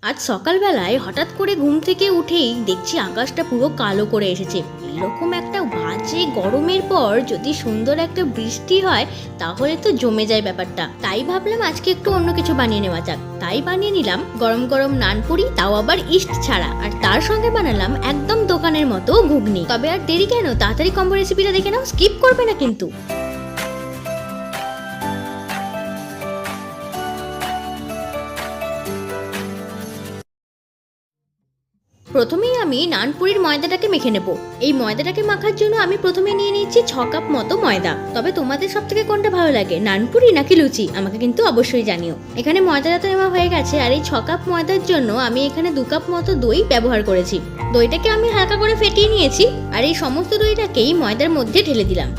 আজ সকালবেলায় হঠাৎ করে ঘুম থেকে উঠেই দেখছি আকাশটা পুরো কালো করে এসেছে। এরকম একটা বাজে গরমের পর যদি সুন্দর একটা বৃষ্টি হয় তাহলে তো জমে যায় ব্যাপারটা। তাই ভাবলাম আজকে একটু অন্য কিছু বানিয়ে নেওয়া যাক। তাই বানিয়ে নিলাম গরম গরম নানপুরি, তাও আবার ইস্ট ছাড়া। আর তার সঙ্গে বানালাম একদম দোকানের মতো ঘুগনি। তবে আর দেরি কেন, তাড়াতাড়ি কম্বো রেসিপিটা দেখে নাও, স্কিপ করবে না কিন্তু। প্রথমেই আমি নানপুরির ময়দাটাকে মেখে নেব। এই ময়দাটাকে মাখার জন্য আমি প্রথমে নিয়ে নিচ্ছি 6 কাপ মতো ময়দা। তবে তোমাদের সব থেকে কোনটা ভালো লাগে, নানপুরি নাকি লুচি, আমাকে কিন্তু অবশ্যই জানিও। এখানে ময়দাটা তো নেওয়া হয়ে গেছে। আর এই 6 কাপ ময়দার জন্য আমি এখানে 2 কাপ মতো দই ব্যবহার করেছি। দইটাকে আমি হালকা করে ফেটিয়ে নিয়েছি আর এই সমস্ত দইটাকেই ময়দার মধ্যে ঢেলে দিলাম।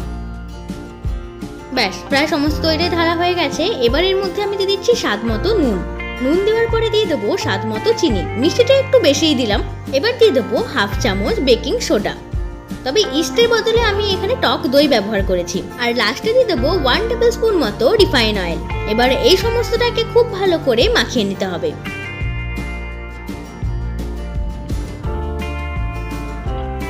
ব্যাস, প্রায় সমস্ত দইটাই ঢালা হয়ে গেছে। এবার এর মধ্যে আমি দিয়ে দিচ্ছি স্বাদ মতো নুন। নুন দেওয়ার পরে দিয়ে দেবো স্বাদ মতো চিনি, মিষ্টিটা একটু বেশিই দিলাম। এবার দিয়ে দেবো হাফ চামচ বেকিং সোডা। তবে ইস্টের বদলে আমি এখানে টক দই ব্যবহার করেছি। আর লাস্টে দিয়ে দেবো 1 টেবিল স্পুন মতো রিফাইন অয়েল। এবার এই সমস্তটাকে খুব ভালো করে মাখিয়ে নিতে হবে।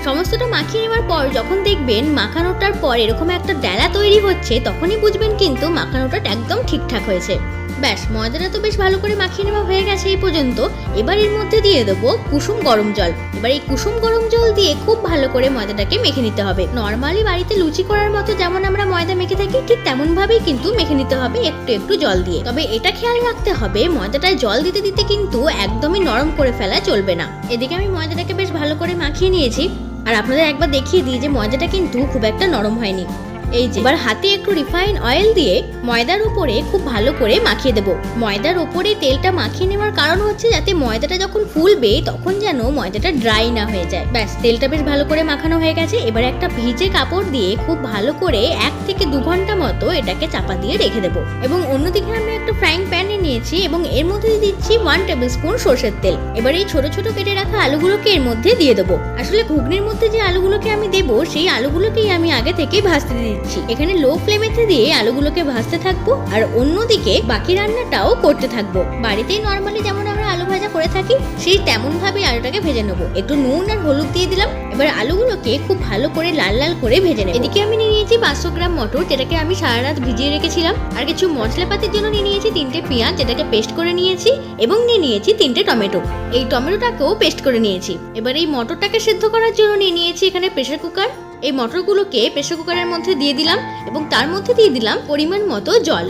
সমস্তটা মাখিয়ে নেওয়ার পর যখন দেখবেন মাখানোটার পর এরকম একটা ডেলা তৈরি হচ্ছে, তখনই বুঝবেন কিন্তু মাখানোটা একদম ঠিকঠাক হয়েছে। ব্যাস, ময়দাটা তো বেশ ভালো করে মাখিয়ে নেওয়া হয়ে গেছে এই পর্যন্ত। এবার এর মধ্যে দিয়ে দেবো কুসুম গরম জল। এবার এই কুসুম গরম জল দিয়ে খুব ভালো করে ময়দাটাকে মেখে নিতে হবে। নর্মালি বাড়িতে লুচি করার মতো যেমন আমরা ময়দা মেখে থাকি, ঠিক তেমন ভাবেই কিন্তু মেখে নিতে হবে, একটু একটু জল দিয়ে। তবে এটা খেয়াল রাখতে হবে ময়দাটায় জল দিতে দিতে কিন্তু একদমই নরম করে ফেলা চলবে না। এদিকে আমি ময়দাটাকে বেশ ভালো করে মাখিয়ে নিয়েছি। আর আপনাদের একবার দেখিয়ে দিই যে ময়দাটা কিন্তু খুব একটা নরম হয়নি। এই যে এবার হাতে একটু রিফাইন অয়েল দিয়ে ময়দার উপরে খুব ভালো করে মাখিয়ে দেবো। ময়দার উপরে তেলটা মাখিয়ে নেওয়ার কারণ হচ্ছে যাতে ময়দাটা যখন ফুলবে তখন যেন ময়দাটা ড্রাই না হয়ে যায়। ব্যাস, তেলটা বেশ ভালো করে মাখানো হয়ে গেছে। এবার একটা ভিজে কাপড় দিয়ে খুব ভালো করে 1 থেকে 2 ঘন্টা মতো এটাকে চাপা দিয়ে রেখে দেবো। এবং অন্যদিকে আমি একটা ফ্রাইং প্যানে নিয়েছি এবং এর মধ্যে দিচ্ছি 1 টেবিল স্পুন সরষের তেল। এবার এই ছোট ছোট কেটে রাখা আলুগুলোকে এর মধ্যে দিয়ে দেবো। আসলে ঘুগনির মধ্যে যে আলুগুলোকে আমি দেবো সেই আলুগুলোকেই আমি আগে থেকেই ভাজতে দিচ্ছি। এখানে লো ফ্লেমেতে দিয়ে আলুগুলোকে ভাজতে থাকবো আর অন্যদিকে বাকি রান্নাটাও করতে থাকবো। বাড়িতেই নর্মালি যেমন আমরা আলু ভাজা করে থাকি সেই তেমন ভাবে আলুটাকে ভেজে নেবো। একটু নুন আর হলুদ দিয়ে দিলাম। এবার আলুগুলোকে খুব ভালো করে লাল লাল করে ভেজে নেব। এদিকে আমি নিয়ে নিয়েছি 500 গ্রাম মটর, যেটাকে আমি সারা রাত ভিজিয়ে রেখেছিলাম। আর কিছু মশলাপাতির জন্য নিয়ে নিয়েছি 3টে পেঁয়াজ, যেটাকে পেস্ট করে নিয়েছি। এবং নিয়ে নিয়েছি 3টে টমেটো। এই টমেটোটাকেও পেস্ট করে নিয়েছি। এবার এই মটরটাকে সিদ্ধ করার জন্য নিয়ে নিয়েছি এখানে প্রেসার কুকার। এই মটরগুলোকে প্রেসার কুকারের মধ্যে দিয়ে দিলাম এবং তার মধ্যে দিয়ে দিলাম পরিমাণ মতো জল।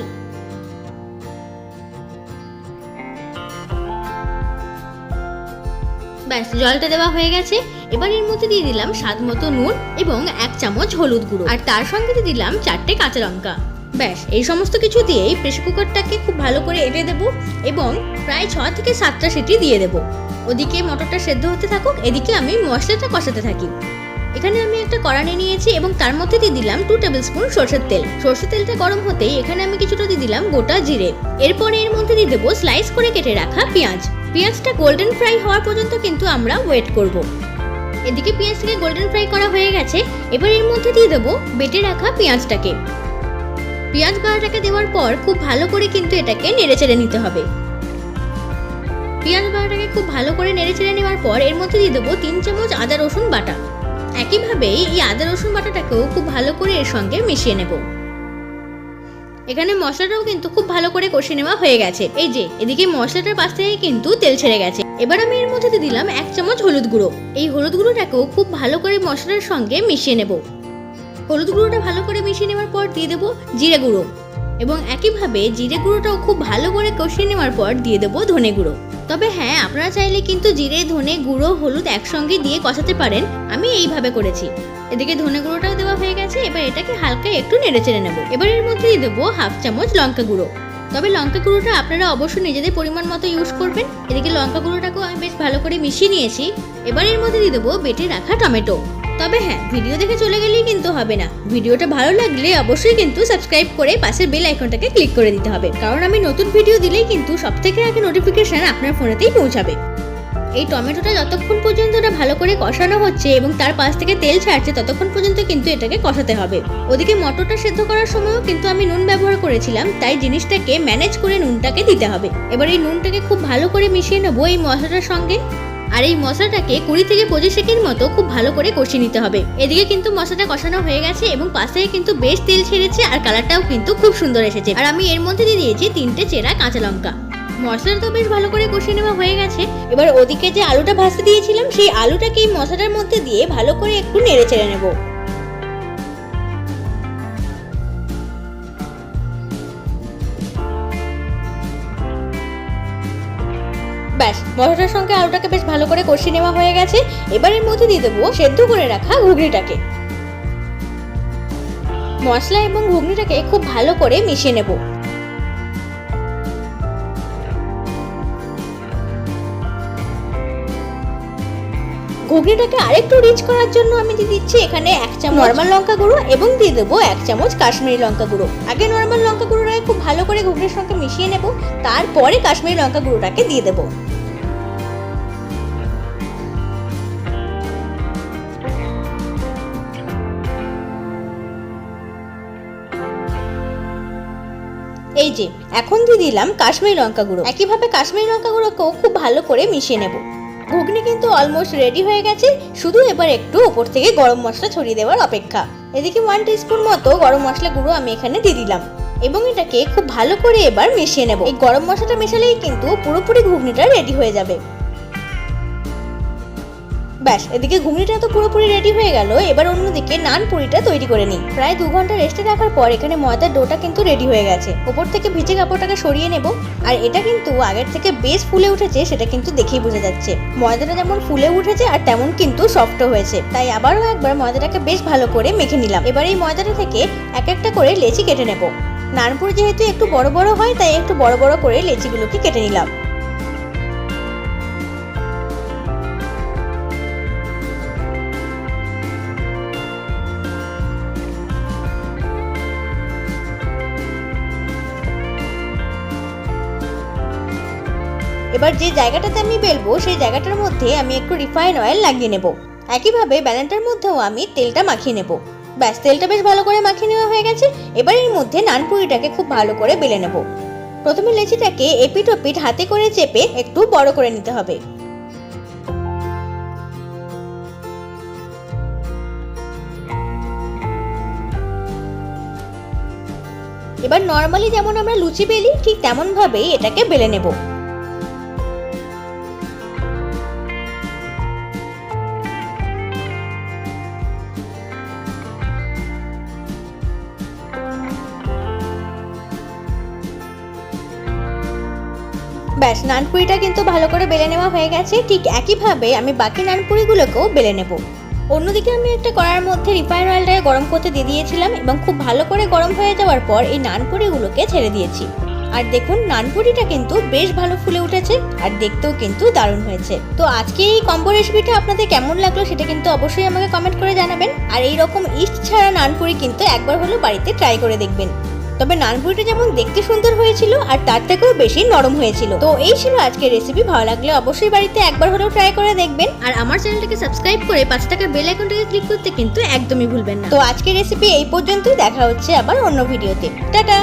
ব্যাস, জলটা দেওয়া হয়ে গেছে। এবার এর মধ্যে দিয়ে দিলাম স্বাদ মতো নুন এবং 1 চামচ হলুদ গুঁড়ো। আর তার সঙ্গে দিয়ে দিলাম 4টে কাঁচা লঙ্কা। ব্যাস, এই সমস্ত কিছু দিয়েই প্রেসার কুকারটাকে খুব ভালো করে এঁটে দেবো এবং প্রায় 6 থেকে 7টা সিটি দিয়ে দেবো। ওদিকে মটরটা সেদ্ধ হতে থাকুক, এদিকে আমি মশলাটা কষাতে থাকি। এখানে আমি একটা কড়াই নিয়েছি এবং তার মধ্যে দিয়ে দিলাম 2 টেবিল স্পুন সরষের তেল। সরষের তেলটা গরম হতেই এখানে আমি কিছুটা দিয়ে দিলাম গোটা জিরে। এরপরে এর মধ্যে দিয়ে দেবো স্লাইস করে কেটে রাখা পেঁয়াজ। পেঁয়াজটা গোল্ডেন ফ্রাই হওয়ার পর্যন্ত কিন্তু আমরা ওয়েট করব। এদিকে পেঁয়াজটাকে গোল্ডেন ফ্রাই করা হয়ে গেছে। এবার এর মধ্যে দিয়ে দেবো বেটে রাখা পেঁয়াজটাকে। পেঁয়াজ বাটাটাকে দেওয়ার পর খুব ভালো করে কিন্তু এটাকে নেড়েচেড়ে নিতে হবে। পেঁয়াজ বাটাটাকে খুব ভালো করে নেড়েচেড়ে নেওয়ার পর এর মধ্যে দিয়ে দেবো 3 চামচ আদা রসুন বাটা। একইভাবেই এই আদা রসুন বাটাটাকেও খুব ভালো করে এর সঙ্গে মিশিয়ে নেব। এখানে মশলাটাও কিন্তু খুব ভালো করে কষে নেওয়া হয়ে গেছে। এই যে এদিকে মশলাটার পাশ থেকে কিন্তু তেল ছেড়ে গেছে। এবার আমি এর মধ্যে দিয়ে দিলাম 1 চামচ হলুদ গুঁড়ো। এই হলুদ গুঁড়োটাকেও খুব ভালো করে মশলার সঙ্গে মিশিয়ে নেব। হলুদ গুঁড়োটা ভালো করে মিশিয়ে নেওয়ার পর দিয়ে দেবো জিরে গুঁড়ো এবং একইভাবে জিরে গুঁড়োটাও খুব ভালো করে কষিয়ে নেওয়ার পর দিয়ে দেবো ধনে গুঁড়ো। তবে হ্যাঁ, আপনারা চাইলে কিন্তু জিরে, ধনে গুঁড়ো, হলুদ একসঙ্গে দিয়ে কষাতে পারেন। আমি এইভাবে করেছি। এদিকে ধনে গুঁড়োটাও দেওয়া হয়ে গেছে। এবার এটাকে হালকা একটু নেড়েচেড়ে নেব। এবার এর মধ্যে দিয়ে দেবো হাফ চামচ লঙ্কা গুঁড়ো। তবে লঙ্কা গুঁড়োটা আপনারা অবশ্যই নিজেদের পরিমাণ মতো ইউজ করবেন। এদিকে লঙ্কা গুঁড়োটাকেও আমি বেশ ভালো করে মিশিয়ে নিয়েছি। এবার এর মধ্যে দিয়ে দেবো বেটে রাখা টমেটো। তবে হ্যাঁ, ভিডিও দেখে চলে গেলেই কিন্তু হবে না। ভিডিওটা ভালো লাগলে অবশ্যই কিন্তু সাবস্ক্রাইব করে পাশের বেল আইকনটাকে ক্লিক করে দিতে হবে, কারণ আমি নতুন ভিডিও দিলেই কিন্তু সবথেকে আগে নোটিফিকেশন আপনার ফোনেতেই পৌঁছাবে। এই টমেটোটা যতক্ষণ পর্যন্ত ওটা ভালো করে কষানো হচ্ছে এবং তার পাশ থেকে তেল ছাড়ছে ততক্ষণ পর্যন্ত কিন্তু এটাকে কষাতে হবে। ওদিকে মটরটা সেদ্ধ করার সময়ও কিন্তু আমি নুন ব্যবহার করেছিলাম, তাই জিনিসটাকে ম্যানেজ করে নুনটাকে দিতে হবে। এবার এই নুনটাকে খুব ভালো করে মিশিয়ে নেবো এই মশলাটার সঙ্গে। আর এই মশলাটাকে 20 থেকে 25 সেকেন্ড মতো খুব ভালো করে কষিয়ে নিতে হবে। এদিকে কিন্তু মশলাটা কষানো হয়ে গেছে এবং পাশ থেকে কিন্তু বেশ তেল ছেড়েছে আর কালারটাও কিন্তু খুব সুন্দর এসেছে। আর আমি এর মধ্যে দিয়ে দিয়েছি 3টে চেরা কাঁচা লঙ্কা। মশলাটা তো বেশ ভালো করে কষিয়ে নেওয়া হয়ে গেছে। এবার ওদিকে যে আলুটা ভাজতে দিয়েছিলাম সেই আলুটাকে এই মশলাটার মধ্যে দিয়ে ভালো করে একটু নেড়ে চেড়ে নেব। ব্যাস, মশলাটার সঙ্গে আলুটাকে বেশ ভালো করে কষিয়ে নেওয়া হয়ে গেছে। এবার এর মধ্যে দিয়ে দেবো সেদ্ধ করে রাখা ঘুগনিটাকে। মশলা এবং ঘুগনিটাকে খুব ভালো করে মিশিয়ে নেব। ঘুগনিটাকে আরেকটু রিচ করার জন্য আমি দিয়ে দিচ্ছি এখানে 1 চামচ নরমাল লঙ্কা গুঁড়ো এবং দিয়ে দেবো 1 চামচ কাশ্মীরি লঙ্কা গুঁড়ো। আগে নরমাল লঙ্কা গুঁড়োটাকে খুব ভালো করে ঘুগনির সঙ্গে মিশিয়ে নেব, তারপরে কাশ্মীরি লঙ্কা গুঁড়োটাকে দিয়ে দেবো। এই যে এখন দিয়ে দিলাম কাশ্মীরি লঙ্কা গুঁড়ো। একইভাবে কাশ্মীরি লঙ্কা গুঁড়োকেও খুব ভালো করে মিশিয়ে নেব। ঘুগনি কিন্তু অলমোস্ট রেডি হয়ে গেছে, শুধু এবার একটু উপর থেকে গরম মশলা ছড়িয়ে দেওয়ার অপেক্ষা। এদিকে 1 টিস্পুন মতো গরম মশলা গুঁড়ো আমি এখানে দিয়ে দিলাম এবং এটাকে খুব ভালো করে এবার মিশিয়ে নেব। এই গরম মশলাটা মেশালেই কিন্তু পুরোপুরি ঘুগনিটা রেডি হয়ে যাবে। ব্যাস, এদিকে ঘুগনিটা তো পুরোপুরি রেডি হয়ে গেল। এবার অন্যদিকে নান পুরিটা তৈরি করে নিই। প্রায় 2 ঘন্টা রেস্টে রাখার পর এখানে ময়দার ডোটা কিন্তু রেডি হয়ে গেছে। উপর থেকে ভিজে কাপড়টাকে সরিয়ে নেব। আর এটা কিন্তু আগের থেকে বেশ ফুলে উঠেছে, সেটা কিন্তু দেখেই বোঝা যাচ্ছে। ময়দাটা যেমন ফুলে উঠেছে আর তেমন কিন্তু সফটও হয়েছে। তাই আবারও একবার ময়দাটাকে বেশ ভালো করে মেখে নিলাম। এবার এই ময়দাটা থেকে এক একটা করে লেচি কেটে নেব। নানপুরি যেহেতু একটু বড় বড় হয়, তাই একটু বড় বড় করে লেচিগুলোকে কেটে নিলাম। এবার যে জায়গাটাতে আমি বেলবো সেই জায়গাটার মধ্যে আমি একটু রিফাইন অয়েল লাগিয়ে নেব। একইভাবে বেলনটার মধ্যেও আমি তেলটা মাখিয়ে নেব। ব্যাস, তেলটা বেশ ভালো করে মাখিয়ে নেওয়া হয়ে গেছে। এবার এর মধ্যে নানপুরিটাকে খুব ভালো করে বেলে নেব। প্রথমে লেচিটাকে এপিট ওপিট হাতে করে চেপে একটু বড় করে নিতে হবে। এবার নর্মালি যেমন আমরা লুচি বেলি ঠিক তেমন ভাবেই এটাকে বেলে নেব। ব্যাস, নানপুরিটা কিন্তু ভালো করে বেলে নেওয়া হয়ে গেছে। ঠিক একইভাবে আমি বাকি নানপুরিগুলোকেও বেলে নেব। অন্যদিকে আমি একটা কড়াইয়ের মধ্যে রিফাইন অয়েলটাকে গরম করতে দিয়ে দিয়েছিলাম এবং খুব ভালো করে গরম হয়ে যাওয়ার পর এই নানপুরিগুলোকে ছেড়ে দিয়েছি। আর দেখুন, নানপুরিটা কিন্তু বেশ ভালো ফুলে উঠেছে আর দেখতেও কিন্তু দারুণ হয়েছে। তো আজকে এই কম্বো রেসিপিটা আপনাদের কেমন লাগলো সেটা কিন্তু অবশ্যই আমাকে কমেন্ট করে জানাবেন। আর এই রকম ইস্ট ছাড়া নানপুরি কিন্তু একবার হলেও বাড়িতে ট্রাই করে দেখবেন। তবে নানপুরিটা যেমন দেখতে সুন্দর হয়েছিল আর তার থেকেও বেশি নরম হয়েছিল। তো এই ছিল আজকের রেসিপি। ভালো লাগলে অবশ্যই বাড়িতে একবার হলেও ট্রাই করে দেখবেন। আর আমার চ্যানেলটাকে সাবস্ক্রাইব করে পাশে থাকা বেল আইকনটাকে ক্লিক করতে কিন্তু একদমই ভুলবেন না। তো আজকের রেসিপি এই পর্যন্তই। দেখা হচ্ছে আবার অন্য ভিডিওতে। টাটা।